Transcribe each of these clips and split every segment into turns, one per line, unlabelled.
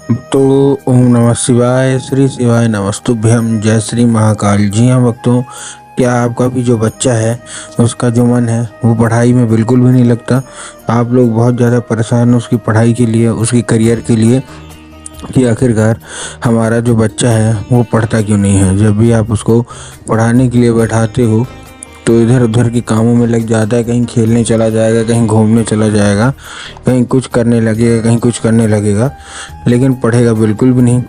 तो ओम नमः शिवाय, श्री शिवाय नमस्तुभ्यम, जय श्री महाकाल। जी हाँ भक्तों, क्या आपका भी जो बच्चा है उसका जो मन है वो पढ़ाई में बिल्कुल भी नहीं लगता। आप लोग बहुत ज़्यादा परेशान हैं उसकी पढ़ाई के लिए, उसकी करियर के लिए कि आखिरकार हमारा जो बच्चा है वो पढ़ता क्यों नहीं है। जब भी आप उसको पढ़ाने के लिए बैठाते हो तो इधर उधर के कामों में लग जाता है। कहीं खेलने चला जाएगा, कहीं घूमने चला जाएगा, कहीं कुछ करने लगेगा, कहीं कुछ करने लगेगा, लेकिन पढ़ेगा बिल्कुल भी नहीं।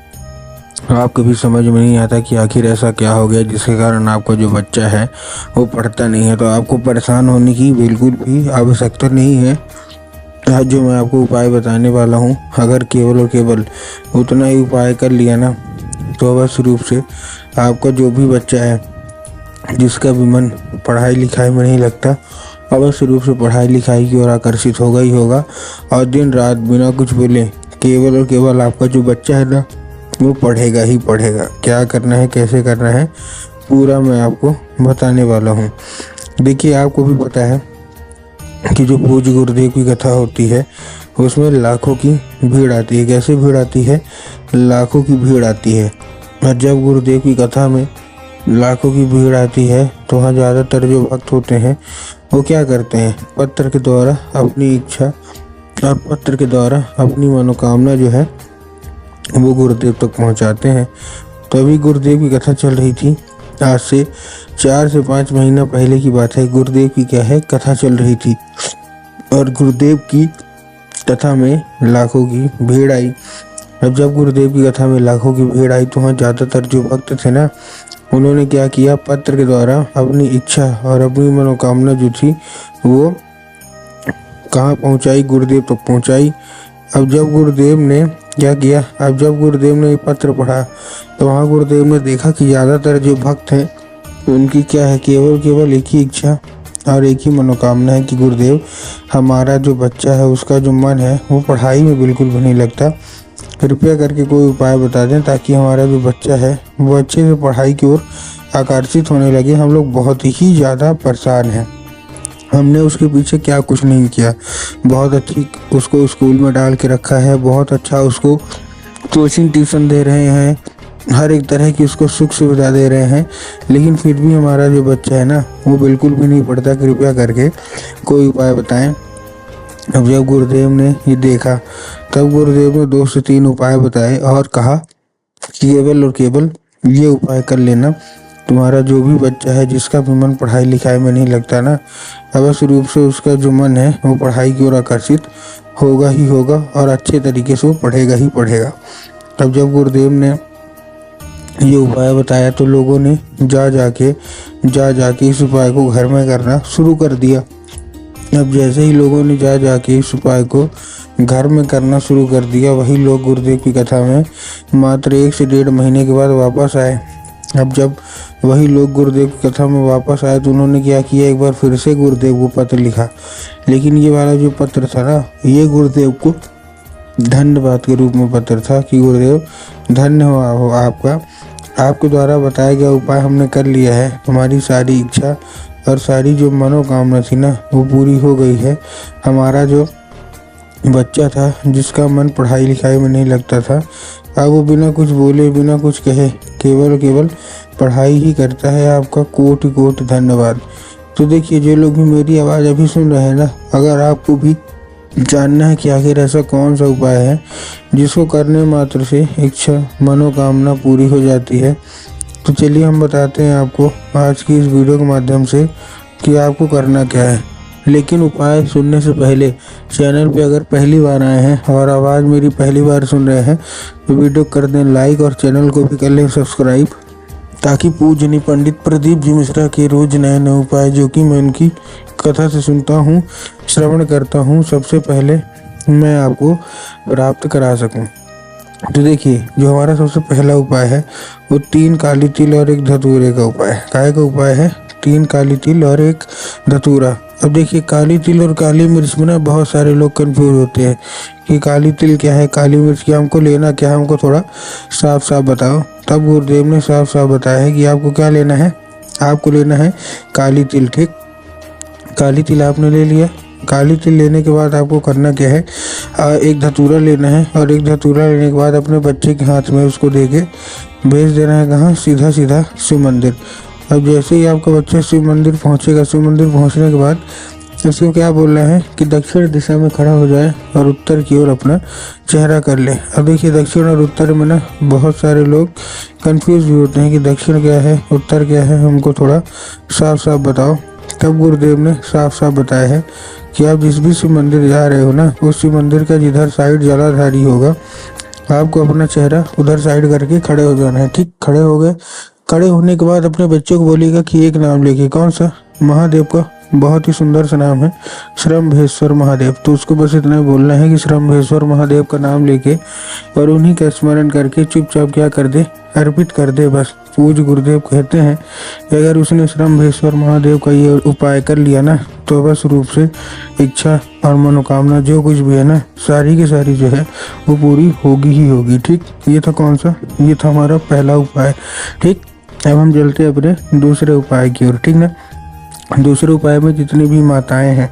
आपको भी समझ में नहीं आता कि आखिर ऐसा क्या हो गया जिसके कारण आपका जो बच्चा है वो पढ़ता नहीं है। तो आपको परेशान होने की बिल्कुल भी आवश्यकता नहीं है। आज जो मैं आपको उपाय बताने वाला हूँ, अगर केवल और केवल उतना ही उपाय कर लिया ना तो अवश्य रूप से आपका जो भी बच्चा है जिसका भी मन पढ़ाई लिखाई में नहीं लगता, अवश्य रूप से पढ़ाई लिखाई की ओर आकर्षित होगा ही होगा। और दिन रात बिना कुछ बोले केवल और केवल आपका जो बच्चा है ना वो पढ़ेगा ही पढ़ेगा। क्या करना है, कैसे करना है, पूरा मैं आपको बताने वाला हूँ। देखिए, आपको भी पता है कि जो पूज्य गुरुदेव की कथा होती है उसमें लाखों की भीड़ आती है। कैसे भीड़ आती है? लाखों की भीड़ आती है। और जब गुरुदेव की कथा में लाखों की भीड़ आती है तो वहाँ ज़्यादातर जो भक्त होते हैं वो क्या करते हैं, पत्र के द्वारा अपनी इच्छा और पत्र के द्वारा अपनी मनोकामना जो है वो गुरुदेव तक पहुँचाते हैं। तो अभी गुरुदेव की कथा चल रही थी, आज से 4 से 5 महीना पहले की बात है। गुरुदेव की क्या है, कथा चल रही थी और गुरुदेव की कथा में लाखों की भीड़ आई। अब जब गुरुदेव की कथा में लाखों की भीड़ आई तो वहाँ ज़्यादातर जो भक्त थे ना उन्होंने क्या किया, पत्र के द्वारा अपनी इच्छा और अपनी मनोकामना जो थी वो कहाँ पहुँचाई, गुरुदेव तक पहुँचाई। अब जब गुरुदेव ने क्या किया, अब जब गुरुदेव ने ये पत्र पढ़ा तो वहाँ गुरुदेव ने देखा कि ज़्यादातर जो भक्त हैं उनकी क्या है, केवल केवल एक ही इच्छा और एक ही मनोकामना है कि गुरुदेव हमारा जो बच्चा है उसका जो मन है वो पढ़ाई में बिल्कुल भी नहीं लगता। कृपया करके कोई उपाय बता दें ताकि हमारा जो बच्चा है वो अच्छे से पढ़ाई की ओर आकर्षित होने लगे। हम लोग बहुत ही ज़्यादा परेशान हैं। हमने उसके पीछे क्या कुछ नहीं किया, बहुत अच्छी उसको स्कूल में डाल के रखा है, बहुत अच्छा उसको कोचिंग ट्यूशन दे रहे हैं, हर एक तरह की उसको सुख सुविधा दे रहे हैं, लेकिन फिर भी हमारा जो बच्चा है ना वो बिल्कुल भी नहीं पढ़ता। कृपया करके कोई उपाय बताएं। अब जब गुरुदेव ने ये देखा तब गुरुदेव ने 2 से 3 उपाय बताए और कहा कि केवल और केवल ये उपाय कर लेना, तुम्हारा जो भी बच्चा है जिसका भी मन पढ़ाई लिखाई में नहीं लगता ना, अवश्य रूप से उसका जो मन है वो पढ़ाई की ओर आकर्षित होगा ही होगा और अच्छे तरीके से वो पढ़ेगा ही पढ़ेगा। तब जब गुरुदेव ने ये उपाय बताया तो लोगों ने जा जाके इस उपाय को घर में करना शुरू कर दिया। अब जैसे ही लोगों ने जा जाके इस उपाय को घर में करना शुरू कर दिया, वही लोग गुरुदेव की कथा में मात्र 1 से 1.5 महीने के बाद वापस आए। अब जब वही लोग गुरुदेव की कथा में वापस आए तो उन्होंने क्या किया, एक बार फिर से गुरुदेव को पत्र लिखा। लेकिन ये वाला जो पत्र था ना ये गुरुदेव को धन्यवाद के रूप में पत्र था कि गुरुदेव धन्यवाद हो आपका, आपके द्वारा बताया गया उपाय हमने कर लिया है, हमारी सारी इच्छा और सारी जो मनोकामना थी ना वो पूरी हो गई है। हमारा जो बच्चा था जिसका मन पढ़ाई लिखाई में नहीं लगता था, अब वो बिना कुछ बोले बिना कुछ कहे केवल पढ़ाई ही करता है। आपका कोटि कोटि धन्यवाद। तो देखिए, जो लोग भी मेरी आवाज़ अभी सुन रहे हैं ना, अगर आपको भी जानना है कि आखिर ऐसा कौन सा उपाय है जिसको करने मात्र से इच्छा मनोकामना पूरी हो जाती है, तो चलिए हम बताते हैं आपको आज की इस वीडियो के माध्यम से कि आपको करना क्या है। लेकिन उपाय सुनने से पहले चैनल पे अगर पहली बार आए हैं और आवाज़ मेरी पहली बार सुन रहे हैं तो वीडियो कर दें लाइक और चैनल को भी कर लें सब्सक्राइब, ताकि पूजनीय पंडित प्रदीप जी मिश्रा के रोज नए नए उपाय जो कि मैं उनकी कथा से सुनता हूँ, श्रवण करता हूँ, सबसे पहले मैं आपको प्राप्त करा सकूँ। तो देखिए, जो हमारा सबसे पहला उपाय है वो 3 काली तिल और 1 धतूरे का उपाय है। काय का उपाय है? 3 काली तिल और 1 धतूरा। अब देखिए, काली तिल और काली मिर्च में ना बहुत सारे लोग कंफ्यूज होते हैं कि काली तिल क्या है, काली मिर्च क्या, हमको लेना क्या है, हमको थोड़ा साफ साफ बताओ। तब गुरुदेव ने साफ साफ बताया है कि आपको क्या लेना है, आपको लेना है काली तिल। ठीक, काली तिल आपने ले लिया। काली तिल लेने के बाद आपको करना क्या है, एक धतूरा लेना है और एक धतूरा लेने के बाद अपने बच्चे के हाथ में उसको दे के भेज देना है कहाँ, सीधा सीधा शिव मंदिर। अब जैसे ही आपका बच्चा शिव मंदिर पहुँचेगा, शिव मंदिर पहुँचने के बाद उसको क्या बोलना है कि दक्षिण दिशा में खड़ा हो जाए और उत्तर की ओर अपना चेहरा कर ले। अब देखिए दक्षिण और उत्तर में ना बहुत सारे लोग कंफ्यूज भी होते हैं कि दक्षिण क्या है, उत्तर क्या है, हमको थोड़ा साफ साफ बताओ। तब गुरुदेव ने साफ साफ बताया है कि आप जिस भी शिव मंदिर जा रहे हो ना, उस शिव मंदिर का जिधर साइड जलाधारी होगा, आपको अपना चेहरा उधर साइड करके खड़े हो जाना है। ठीक, खड़े हो गए। खड़े होने के बाद अपने बच्चों को बोलिएगा कि एक नाम लेके, कौन सा, महादेव का बहुत ही सुंदर सा नाम है, श्रम्भेश्वर महादेव। तो उसको बस इतना बोलना है कि श्रम्भेश्वर महादेव का नाम लेके और उन्हीं का स्मरण करके चुपचाप क्या कर दे, अर्पित कर दे। बस पूज्य गुरुदेव कहते हैं कि अगर उसने श्रम्भेश्वर महादेव का ये उपाय कर लिया ना, तो बस रूप से इच्छा और मनोकामना जो कुछ भी है ना, सारी की सारी जो है वो पूरी होगी ही होगी। ठीक, ये था कौन सा, ये था हमारा पहला उपाय। ठीक, अब हम चलते अपने दूसरे उपाय की ओर। ठीक ना, दूसरे उपाय में जितनी भी माताएं हैं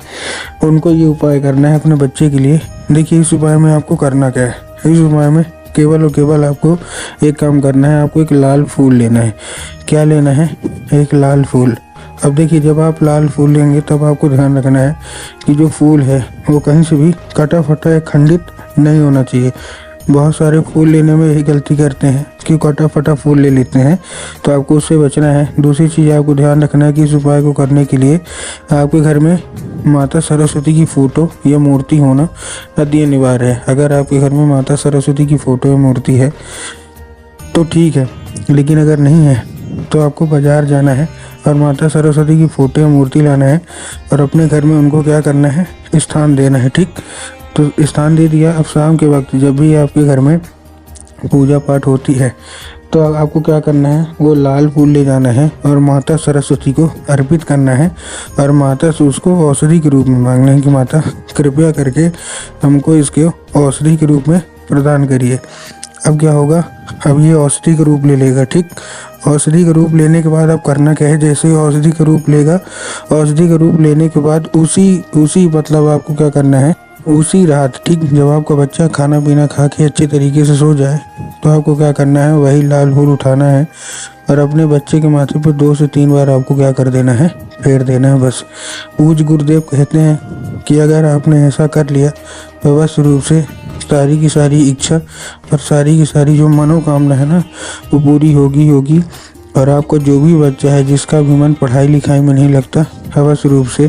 उनको ये उपाय करना है अपने बच्चे के लिए। देखिए इस उपाय में आपको करना क्या है, इस उपाय में केवल और केवल आपको एक काम करना है, आपको एक लाल फूल लेना है। क्या लेना है, एक लाल फूल। अब देखिए जब आप लाल फूल लेंगे तब आपको ध्यान रखना है कि जो फूल है वो कहीं से भी कटा फटा या खंडित नहीं होना चाहिए। बहुत सारे फूल लेने में यही गलती करते हैं कि कटा फटा फूल ले लेते हैं, तो आपको उससे बचना है। दूसरी चीज़ आपको ध्यान रखना है कि इस उपाय को करने के लिए आपके घर में माता सरस्वती की फ़ोटो या मूर्ति होना अति अनिवार्य है। अगर आपके घर में माता सरस्वती की फ़ोटो या मूर्ति है तो ठीक है, लेकिन अगर नहीं है तो आपको बाज़ार जाना है और माता सरस्वती की फ़ोटो या मूर्ति लाना है और अपने घर में उनको क्या करना है, स्थान देना है। ठीक, तो स्थान दे दिया। अब शाम के वक्त जब भी आपके घर में पूजा पाठ होती है तो आपको क्या करना है, वो लाल फूल ले जाना है और माता सरस्वती को अर्पित करना है और माता से उसको औषधि के रूप में मांगना है कि माता कृपया करके हमको इसके औषधि के रूप में प्रदान करिए। अब क्या होगा, अब ये औषधि का रूप ले लेगा। ठीक, औषधि का रूप लेने के बाद अब करना क्या है, जैसे ही औषधि का रूप लेगा, औषधि का रूप लेने के बाद उसी मतलब आपको क्या करना है, उसी रात, ठीक, जब आपका बच्चा खाना पीना खा के अच्छे तरीके से सो जाए तो आपको क्या करना है, वही लाल फूल उठाना है और अपने बच्चे के माथे पर 2 से 3 बार आपको क्या कर देना है, फेर देना है। बस पूज्य गुरुदेव कहते हैं कि अगर आपने ऐसा कर लिया तो बस रूप से सारी की सारी इच्छा और सारी की सारी जो मनोकामना है ना वो पूरी होगी। और आपको जो भी बच्चा है जिसका भी मन पढ़ाई लिखाई में नहीं लगता, अवश्य रूप से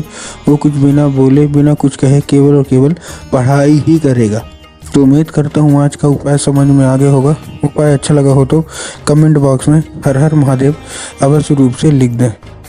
वो कुछ बिना बोले बिना कुछ कहे केवल और केवल पढ़ाई ही करेगा। तो उम्मीद करता हूँ आज का उपाय समझ में आ गया होगा। उपाय अच्छा लगा हो तो कमेंट बॉक्स में हर हर महादेव अवश्य रूप से लिख दें।